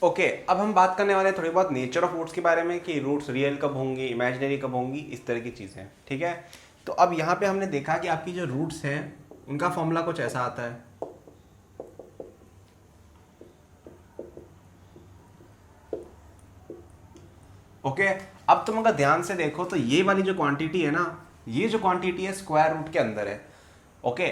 Okay अब हम बात करने वाले हैं थोड़ी बहुत नेचर ऑफ रूट्स के बारे में कि रूट्स रियल कब होंगी, इमेजिनरी कब होंगी, इस तरह की चीज़ें। ठीक है, तो अब यहाँ पे हमने देखा कि आपकी जो रूट्स हैं उनका फॉर्मूला कुछ ऐसा आता है। ओके अब तुम अगर ध्यान से देखो तो ये वाली जो क्वांटिटी है ना, ये जो क्वांटिटी है स्क्वायर रूट के अंदर है। ओके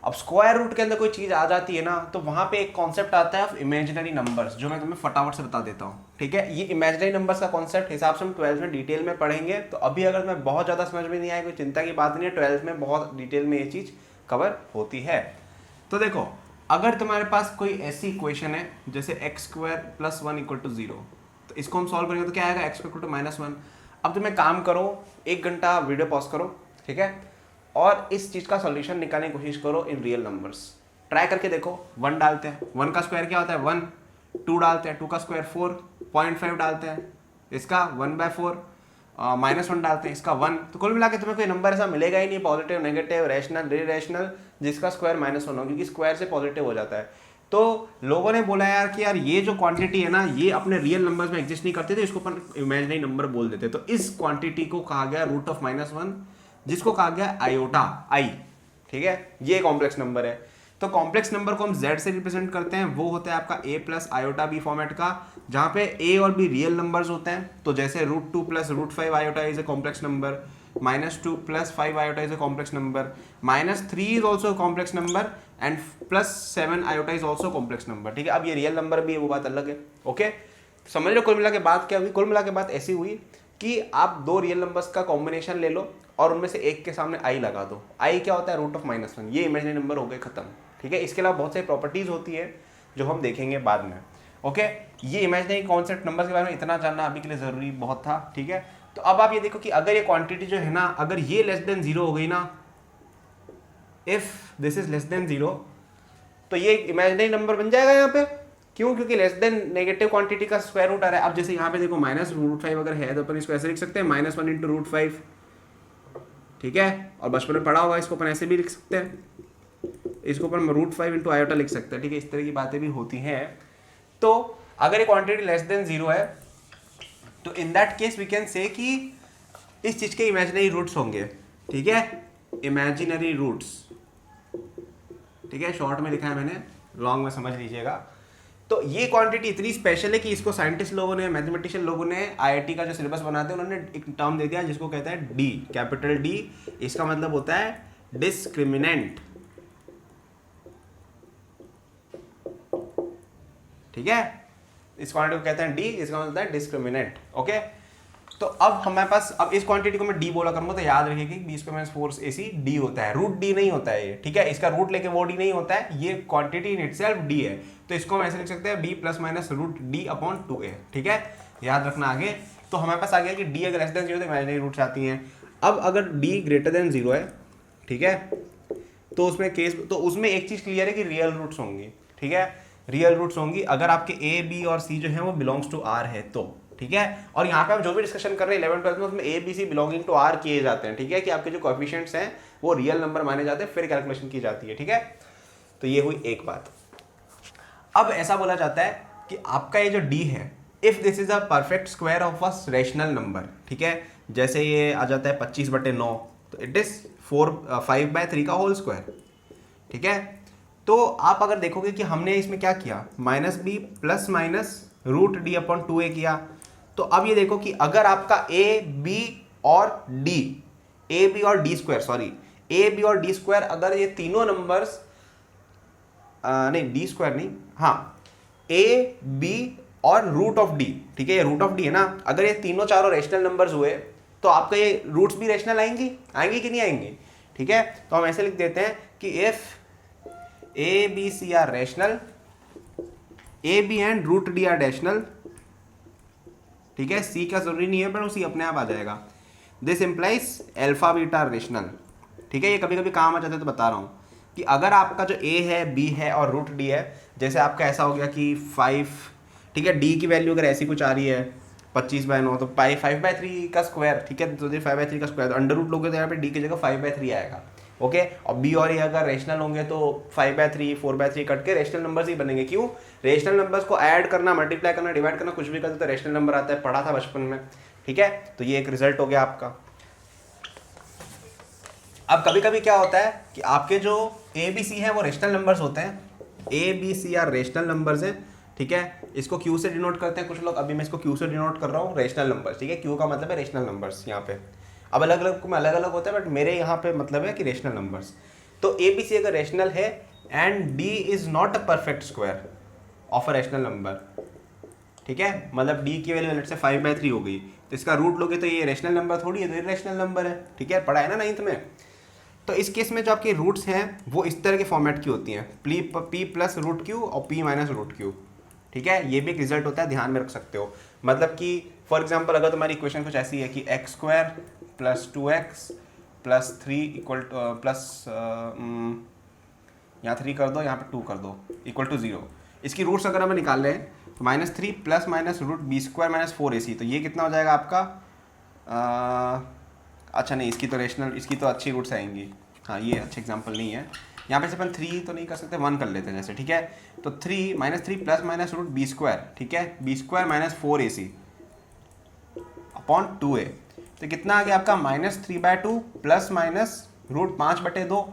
अब स्क्वायर रूट के अंदर कोई चीज़ आ जाती है ना तो वहाँ पे एक कॉन्सेप्ट आता है ऑफ इमेजिनरी नंबर्स, जो मैं तुम्हें फटाफट से बता देता हूँ। ठीक है, ये इमेजिनरी नंबर्स का कॉन्सेप्ट हिसाब से हम 12th में डिटेल में पढ़ेंगे, तो अभी अगर तुम्हें बहुत ज़्यादा समझ में नहीं आए कोई चिंता की बात नहीं है, 12th में बहुत डिटेल में ये चीज़ कवर होती है। तो देखो अगर तुम्हारे पास कोई ऐसी इक्वेशन है जैसे x² + 1 = 0, तो इसको हम सॉल्व करेंगे तो क्या आएगा, x² -1। अब तुम एक काम करो, 1 घंटा वीडियो पॉज करो, ठीक है, और इस चीज़ का सॉल्यूशन निकालने की कोशिश करो इन रियल नंबर्स। ट्राई करके देखो, 1 डालते हैं, 1 का स्क्वायर क्या होता है 1, 2 डालते हैं, 2 का स्क्वायर 4, 0.5 डालते हैं, इसका 1/4, -1 डालते हैं, इसका 1। तो कुल मिला के तुम्हें कोई नंबर ऐसा मिलेगा ही नहीं, पॉजिटिव, नेगेटिव, रैशनल, इरेशनल, जिसका स्क्वायर -1 हो, क्योंकि स्क्वायर से पॉजिटिव हो जाता है। तो लोगों ने बोला यार कि यार ये जो क्वांटिटी है ना ये अपने रियल नंबर्स में एग्जिस्ट नहीं करते थे, इसको अपन इमेजिनरी नंबर बोल देते। तो इस क्वांटिटी को कहा गया √(-1), जिसको कहा गया आयोटा, आई। ठीक है, ये कॉम्प्लेक्स नंबर है। तो कॉम्प्लेक्स नंबर को हम z से रिप्रेजेंट करते हैं, वो होता है आपका a + आयोटा b फॉर्मेट का, जहाँ पे a और b रियल नंबर्स होते हैं। तो जैसे √2 + √5 iota is a complex number, -2 + 5 iota is a complex number, -3 is also complex number, and +7 iota is also complex number. ठीक है, अब ये रियल नंबर भी है, वो बात अलग है। ओके समझ लो, कुल मिला के बात क्या हुई, कुल मिला के बात ऐसी हुई कि आप दो रियल नंबर्स का कॉम्बिनेशन ले लो और उनमें से एक के सामने आई लगा दो। आई क्या होता है, √(-1), ये इमेजिनरी नंबर हो गए खत्म। ठीक है, इसके अलावा बहुत सारी प्रॉपर्टीज होती है जो हम देखेंगे बाद में। ओके ये इमेजिनरी कॉन्सेप्ट नंबर के बारे में इतना जानना अभी के लिए जरूरी बहुत था। ठीक है, तो अब आप ये देखो कि अगर ये क्वांटिटी जो है ना, अगर ये <0 हो गई ना, इफ दिस इज <0, तो ये इमेजिनरी नंबर बन जाएगा यहाँ पे। क्यों, क्योंकि नेगेटिव क्वांटिटी का स्क्वायर रूट आ रहा है। अब जैसे यहाँ पे देखो -√5 अगर है तो अपन इसको ऐसे लिख सकते हैं, -1 × √5। ठीक है, और बचपन में पढ़ा होगा, इसको अपन ऐसे भी लिख सकते हैं, इसको अपन √5 × आयोटा लिख सकते हैं। ठीक है, इस तरह की बातें भी होती हैं। तो अगर ये क्वांटिटी <0 है तो in that case we can say कि इस चीज के इमेजिनरी रूट्स होंगे। ठीक है, इमेजिनरी रूट्स। ठीक है, शॉर्ट में लिखा है मैंने, लॉन्ग में समझ लीजिएगा। तो ये क्वांटिटी इतनी स्पेशल है कि इसको साइंटिस्ट लोगों ने, मैथमेटिशियन लोगों ने, आईआईटी का जो सिलेबस बनाते हैं उन्होंने एक टर्म दे दिया जिसको कहते हैं डी, कैपिटल डी। इसका मतलब होता है डिस्क्रिमिनेंट। ठीक है, इस क्वांटिटी को कहते हैं डी, इसका मतलब होता है डिस्क्रिमिनेंट। ओके तो अब हमारे पास, अब इस क्वांटिटी को मैं डी बोला करूंगा तो याद रखिए कि b² - 4ac डी होता है, √d नहीं होता है ये। ठीक है, इसका रूट लेके वो डी नहीं होता है, ये क्वांटिटी इन इटसेल्फ डी है। तो इसको हम ऐसे लिख सकते हैं b ± √d/2a। ठीक है, याद रखना आगे। तो हमारे पास आ गया कि डी अगर <0 तो इमेजिनरी रूट्स आती हैं। अब अगर d > 0 है, ठीक है, तो उसमें केस, तो उसमें एक चीज क्लियर है कि रियल रूट्स होंगी। ठीक है, रियल रूट्स होंगी अगर आपके a, b और c जो है वो बिलोंग्स टू r है तो। ठीक है, और यहाँ पे हम जो भी डिस्कशन कर रहे हैं 11th 12th में, उसमें a, b, c belonging to r किए जाते हैं। ठीक है, कि आपके जो कोएफिशिएंट्स हैं वो रियल नंबर माने जाते हैं, फिर कैलकुलेशन की जाती है। ठीक है, तो ये हुई एक बात। अब ऐसा बोला जाता है कि आपका ये जो d है, if this is a perfect square of a rational number, ठीक है, जैसे ये आ जाता है 25/9, तो इट इज 5/3 का होल स्क्वायर। ठीक है, तो आप अगर देखोगे कि हमने इसमें क्या किया, -b ± √d/2a किया। तो अब ये देखो कि अगर आपका a, b और d, a, b और d square, sorry a, b और d स्क्वायर, अगर ये तीनों नंबर्स, नहीं d स्क्वायर नहीं, हाँ a, b और √d, ठीक है, ये √d है ना, अगर ये तीनों चारों रेशनल नंबर्स हुए तो आपका ये रूट्स भी रेशनल आएंगी, आएंगी कि नहीं आएंगी। ठीक है, तो हम ऐसे लिख देते हैं कि if a, b, c are rational, a, b and √d are rational. ठीक है, c का जरूरी नहीं है पर c अपने आप आ जाएगा। This implies alpha beta rational. ठीक है, ये कभी कभी काम आ जाता है तो बता रहा हूँ कि अगर आपका जो a है, b है और √d है, जैसे आपका ऐसा हो गया कि 5, ठीक है, d की वैल्यू अगर ऐसी कुछ आ रही है 25/9, तो 5/3 का स्क्वायर, ठीक है, तो 5/3 का स्क्वायर, तो अंडर रूट लोगे तो यहाँ पे d की जगह 5/3 आएगा। ओके। और बी और ए अगर रेशनल होंगे तो 5/3 4/3 कट के रेशनल नंबर्स ही बनेंगे। क्यों? रेशनल नंबर्स को ऐड करना, मल्टीप्लाई करना, डिवाइड करना, कुछ भी करते तो रेशनल नंबर आता है, पढ़ा था बचपन में, ठीक है। तो ये एक रिजल्ट हो गया आपका। अब कभी कभी क्या होता है कि आपके जो ए बी सी है वो रेशनल नंबर्स होते हैं, A B C are rational numbers हैं, ठीक है। इसको क्यू से डिनोट करते हैं कुछ लोग, अभी मैं इसको क्यू से डिनोट कर रहा हूँ, रेशनल नंबर्स, ठीक है। क्यू का मतलब है रेशनल नंबर्स यहाँ पे। अब अलग अलग में अलग अलग होता है, बट मेरे यहाँ पे मतलब है कि रेशनल नंबर्स। तो ए बी सी अगर रेशनल है and D is not a perfect square of a rational number, ठीक है, मतलब डी की वैल्यू लेट से 5/3 हो गई, तो इसका रूट लोगे तो ये रेशनल नंबर थोड़ी है, तो इरेशनल नंबर है, ठीक है, पढ़ा है ना 9th में। तो इस केस में जो आपकी रूट्स हैं वो इस तरह के फॉर्मेट की होती हैं, पी प्लस रूट क्यू और पी माइनस रूट क्यू, ठीक है। ये भी एक रिजल्ट होता है, ध्यान में रख सकते हो। मतलब कि फॉर एग्जांपल अगर तुम्हारी इक्वेशन कुछ ऐसी है कि x² + 2x + 3 इक्वल प्लस यहाँ 3 कर दो, यहाँ पे 2 कर दो, इक्वल टू 0। इसकी रूट्स अगर हमें निकाल रहे हैं तो -3 plus minus root b² - 4ac, तो ये कितना हो जाएगा आपका? अच्छा नहीं, इसकी तो रेशनल, इसकी तो अच्छी रूट्स आएंगी। हाँ, ये अच्छे एग्जांपल नहीं है। यहाँ पे से अपन 3 तो नहीं कर सकते, 1 कर लेते हैं जैसे, ठीक है। तो 3 -3 प्लस माइनस रूट b², ठीक है, b² - 4ac अपॉन 2a, तो कितना आ गया आपका? -3/2 प्लस माइनस रूट 5/2,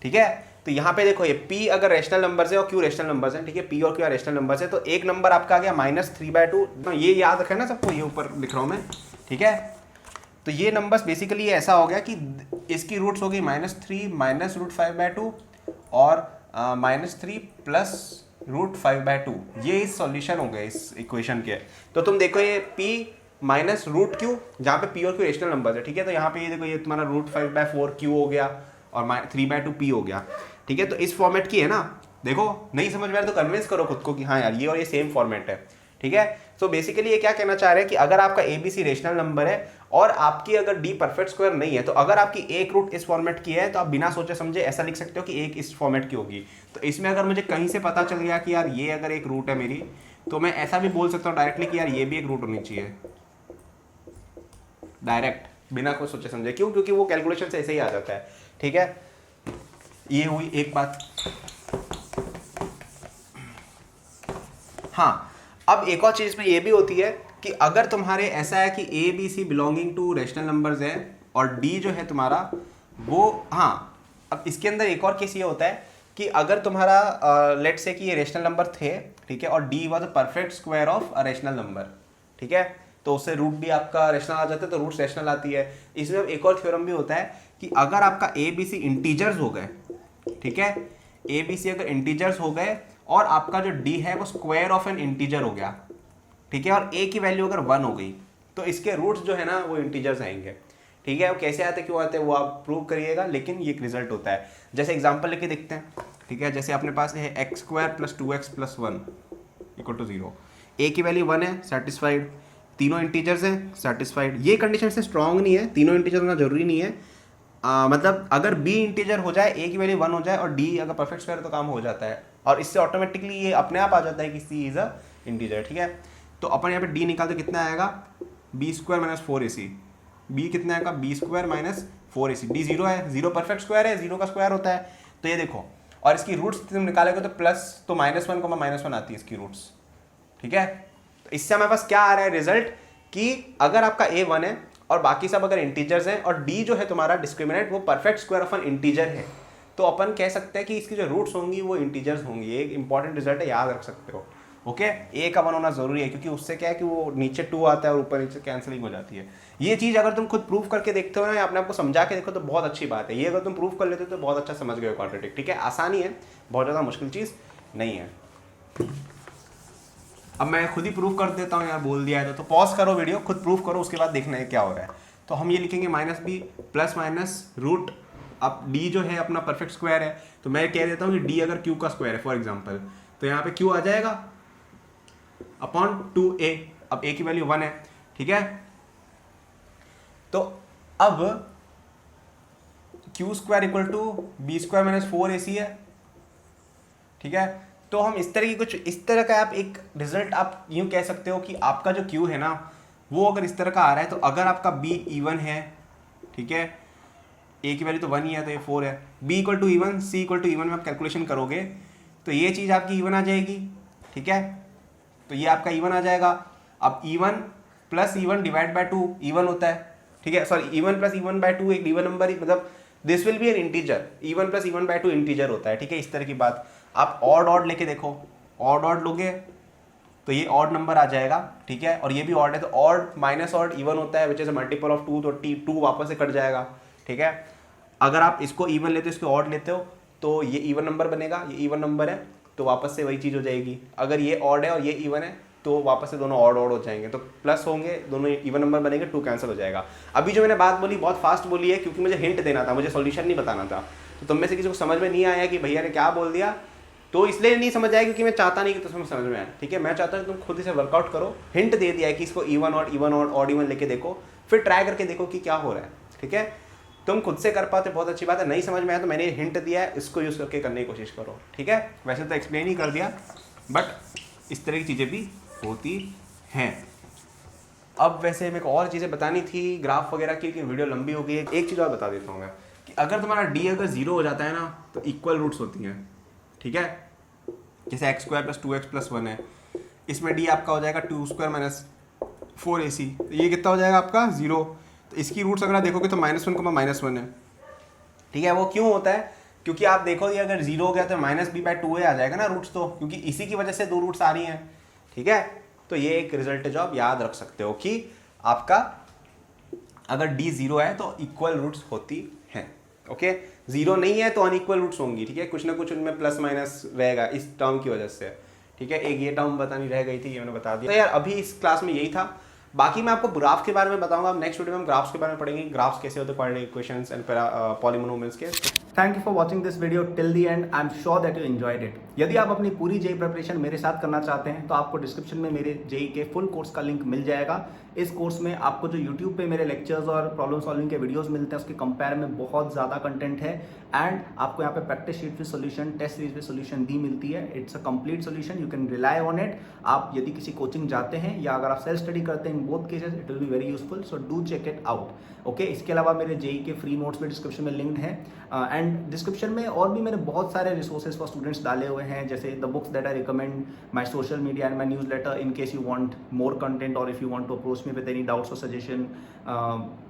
ठीक है। तो यहाँ पे देखो, ये p अगर रेशनल नंबर्स है और q रेशनल नंबर्स है, ठीक है, p और q रेशनल नंबर्स है, तो एक नंबर आपका आ गया -3/2, तो ये याद रखना सबको, ये ऊपर लिख रहा हूँ मैं, ठीक है। तो ये नंबर्स बेसिकली ऐसा हो गया कि इसकी रूट्स हो गई -3 माइनस रूट 5/2 और -3 प्लस रूट 5/2, ये इस सॉल्यूशन हो गए इस इक्वेशन के। तो तुम देखो ये p माइनस रूट क्यू, जहाँ पे p और q रेशनल नंबर है, ठीक है। तो यहाँ पे ये देखो, ये तुम्हारा रूट 5/4 q हो गया और 3/2 p हो गया, ठीक है। तो इस फॉर्मेट की है ना, देखो नहीं समझ में आ रहा तो कन्विंस करो खुद को कि हाँ यार ये और ये सेम फॉर्मेट है, ठीक है। सो बेसिकली ये क्या कहना चाह रहे हैं कि अगर आपका A B C rational number है और आपकी अगर डी परफेक्ट स्क्वायर नहीं है, तो अगर आपकी एक रूट इस फॉर्मेट की है तो आप बिना सोचे समझे ऐसा लिख सकते हो कि एक इस फॉर्मेट की होगी। तो इसमें अगर मुझे कहीं से पता चल गया कि यार ये अगर एक रूट है मेरी, तो मैं ऐसा भी बोल सकता हूँ डायरेक्टली कि यार ये भी एक रूट होनी चाहिए, डायरेक्ट बिना कुछ सोचे समझे। क्यों? क्योंकि वो कैलकुलेशन से ऐसे ही आ जाता है, ठीक है। ये हुई एक बात। हाँ, अब एक और चीज में ये भी होती है कि अगर तुम्हारे ऐसा है कि A B C belonging to rational numbers है और डी जो है तुम्हारा वो, हाँ, अब इसके अंदर एक और केस ये होता है कि अगर तुम्हारा लेट्स से कि ये रेशनल नंबर थे, ठीक है, और D was a perfect square of a rational number, ठीक है, तो उससे रूट भी आपका रेशनल आ जाता है, तो रूट्स रेशनल आती है। इसमें एक और थ्योरम भी होता है कि अगर आपका ए बी सी इंटीजर्स हो गए, ठीक है, ए बी सी अगर इंटीजर्स हो गए और आपका जो डी है वो स्क्वायर ऑफ एन इंटीजर हो गया, ठीक है, और ए की वैल्यू अगर 1 हो गई, तो इसके रूट्स जो है ना वो इंटीजर्स आएंगे, ठीक है। वो कैसे आते क्यों आते हैं वो आप प्रूव करिएगा, लेकिन ये एक रिजल्ट होता है। जैसे एग्जांपल लेके देखते हैं, ठीक है। जैसे अपने पास है x² + 2x + 1 = 0, ए की वैल्यू 1 है, सेटिस्फाइड, तीनों इंटीजर्स हैं, सेटिस्फाइड। ये कंडीशन से स्ट्रॉन्ग नहीं है, तीनों इंटीजर होना जरूरी नहीं है, मतलब अगर b इंटीजर हो जाए, a की वैल्यू 1 हो जाए और d अगर परफेक्ट स्क्वायर तो काम हो जाता है, और इससे ऑटोमेटिकली ये अपने आप आ जाता है कि c इज अ इंटीजर, ठीक है। तो अपन यहाँ पे d निकालते कितना आएगा? b² - 4ac, b कितना आएगा? b² - 4ac, d 0 है, 0 परफेक्ट स्क्वायर है, 0 का स्क्वायर होता है, तो ये देखो। और इसकी रूट्स तुम निकालोगे तो प्लस, तो -1, -1 आती है इसकी रूट्स, ठीक है। तो इससे हमारे पास क्या आ रहा है रिजल्ट कि अगर आपका a 1 है और बाकी सब अगर इंटीजर्स हैं और d जो है तुम्हारा डिस्क्रिमिनेंट वो perfect square of N integer है, तो अपन कह सकते हैं कि इसकी जो रूट्स होंगी वो इंटीजर्स होंगी। एक इंपॉर्टेंट रिजल्ट है, याद रख सकते हो, ओके। a का 1 होना जरूरी है, क्योंकि उससे क्या है कि वो नीचे 2 आता है और ऊपर नीचे कैंसिलिंग हो जाती है। ये चीज़ अगर तुम खुद प्रूव करके देखते हो ना, या अपने आपको समझा के देखो, तो बहुत अच्छी बात है। ये अगर तुम प्रूव कर लेते हो तो बहुत अच्छा समझ गए क्वाड्रेटिक, ठीक है। आसानी है, बहुत ज़्यादा मुश्किल चीज़ नहीं है। अब मैं खुद ही प्रूफ कर देता हूँ यार, बोल दिया है तो पॉज करो वीडियो, खुद प्रूफ करो, उसके बाद देखना है क्या हो रहा है। तो हम ये लिखेंगे -b प्लस माइनस रूट, अब d जो है अपना परफेक्ट स्क्वायर है, तो मैं कह देता हूँ कि d अगर q का स्क्वायर है फॉर एग्जांपल, तो यहाँ पे q आ जाएगा अपॉन 2a। अब a की वैल्यू 1 है, ठीक है। तो अब q² = b² - 4ac है, ठीक है। तो हम इस तरह की कुछ इस तरह का आप एक रिजल्ट आप यूं कह सकते हो कि आपका जो Q है ना वो अगर इस तरह का आ रहा है, तो अगर आपका B इवन है, ठीक है, ए की वैल्यू तो 1 ही है तो ये 4 है। B equal to even, C equal to even में आप कैलकुलेशन करोगे तो ये चीज़ आपकी इवन आ जाएगी, ठीक है, तो ये आपका इवन आ जाएगा। अब even plus even divide by 2 even होता है, ठीक है, sorry even plus even bye 2 एक इवन नंबर ही, मतलब this will be N integer, even plus even bye 2 integer होता है, ठीक है, इस तरह की बात। आप ऑड ऑड लेके देखो, ऑड ऑड लोगे तो ये ऑड नंबर आ जाएगा, ठीक है, और ये भी ऑड है तो ऑड माइनस ऑड इवन होता है, विच इज मल्टीपल ऑफ 2, तो 2 वापस से कट जाएगा, ठीक है। अगर आप इसको इवन लेते हो इसको ऑड लेते हो तो ये इवन नंबर बनेगा, ये इवन नंबर है तो वापस से वही चीज़ हो जाएगी। अगर ये ऑड है और ये इवन है तो वापस से दोनों ऑड ऑड हो जाएंगे, तो प्लस होंगे, दोनों इवन नंबर बनेंगे, 2 कैंसिल हो जाएगा। अभी जो मैंने बात बोली बहुत फास्ट बोली है क्योंकि मुझे हिंट देना था, मुझे सॉल्यूशन नहीं बताना था, तो तुम में से किसी को समझ में नहीं आया कि भैया ने क्या बोल दिया, तो इसलिए नहीं समझ आया क्योंकि मैं चाहता नहीं कि तुम्हें समझ में आए, ठीक है, मैं चाहता हूँ कि तुम खुद इसे वर्कआउट करो। हिंट दे दिया है कि इसको इवन ऑड ऑड इवन लेके देखो, फिर ट्राई करके देखो कि क्या हो रहा है, ठीक है। तुम खुद से कर पाते बहुत अच्छी बात है, नहीं समझ में आया तो मैंने हिंट दिया है, इसको यूज़ करके करने की कोशिश करो, ठीक है। वैसे तो एक्सप्लेन ही कर दिया बट इस तरह की चीज़ें भी होती हैं। अब वैसे मेरे को और चीज़ें बतानी थी ग्राफ वगैरह की, लेकिन वीडियो लंबी हो गई है। एक चीज़ और बता देता हूँ मैं कि अगर तुम्हारा डी अगर 0 हो जाता है ना तो इक्वल रूट्स होती हैं, ठीक है, जैसे x² + 2x + 1 है, इसमें डी आपका हो जाएगा 2² - 4ac, तो ये कितना हो जाएगा आपका 0। तो इसकी रूट्स अगर आप देखोगे तो -1, -1 है, ठीक है। वो क्यों होता है, क्योंकि आप देखोगे अगर 0 हो गया तो -b/2a आ जाएगा ना रूट्स, तो क्योंकि इसी की वजह से 2 रूट्स आ रही हैं, ठीक है। तो ये एक रिजल्ट है जो आप याद रख सकते हो कि आपका अगर d 0 है तो इक्वल रूट्स होती हैं, ओके। 0 नहीं है तो अनइक्वल रूट्स होंगी, ठीक है, कुछ ना कुछ उनमें प्लस माइनस रहेगा इस टर्म की वजह से, ठीक है। एक ये टर्म बतानी रह गई थी, ये मैंने बता दिया। तो यार अभी इस क्लास में यही था, बाकी मैं आपको ग्राफ के बारे में बताऊंगा, नेक्स्ट वीडियो में हम ग्राफ्स के बारे में पढ़ेंगे, ग्राफ्स कैसे होते हैं, क्वाड्रेटिक इक्वेशंस एंड पॉलीमोनोमियल्स के। Thank you for watching this video till the end. I am sure that you enjoyed it. यदि आप अपनी पूरी जेई प्रिपरेशन मेरे साथ करना चाहते हैं तो आपको डिस्क्रिप्शन में मेरे जेई के फुल कोर्स का लिंक मिल जाएगा। इस कोर्स में आपको जो यूट्यूब पे मेरे लेक्चर्स और प्रॉब्लम सॉल्विंग के वीडियोस मिलते हैं उसके कंपेयर में बहुत ज़्यादा कंटेंट है, एंड आपको यहाँ पे practice sheet with solution, test series with solution भी मिलती है। It's a complete solution, you can rely on it. आप यदि किसी कोचिंग जाते हैं या अगर आप सेल्फ स्टडी करते हैं, in both cases it will be very useful, so do check it out, okay. इसके अलावा मेरे जेई के फ्री नोट्स भी डिस्क्रिप्शन में लिंक्ड है, एंड डिस्क्रिप्शन में और भी मैंने बहुत सारे रिसोर्सेज फॉर स्टूडेंट्स डाले हुए हैं, जैसे the books that I recommend, my social media and my newsletter in case you want more content or if you want to approach me with any doubts or suggestion.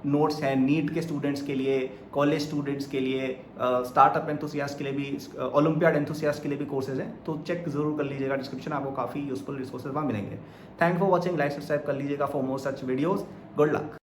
Notes हैं NEET के students के लिए, college students के लिए, startup enthusiast के लिए भी, olympiad enthusiast के लिए भी कोर्सेज हैं, तो चेक जरूर कर लीजिएगा डिस्क्रिप्शन, आपको काफ़ी यूजफुल रिसोर्सेज वहाँ मिलेंगे। Thank for watching, like subscribe कर लीजिएगा for more such videos. Good luck.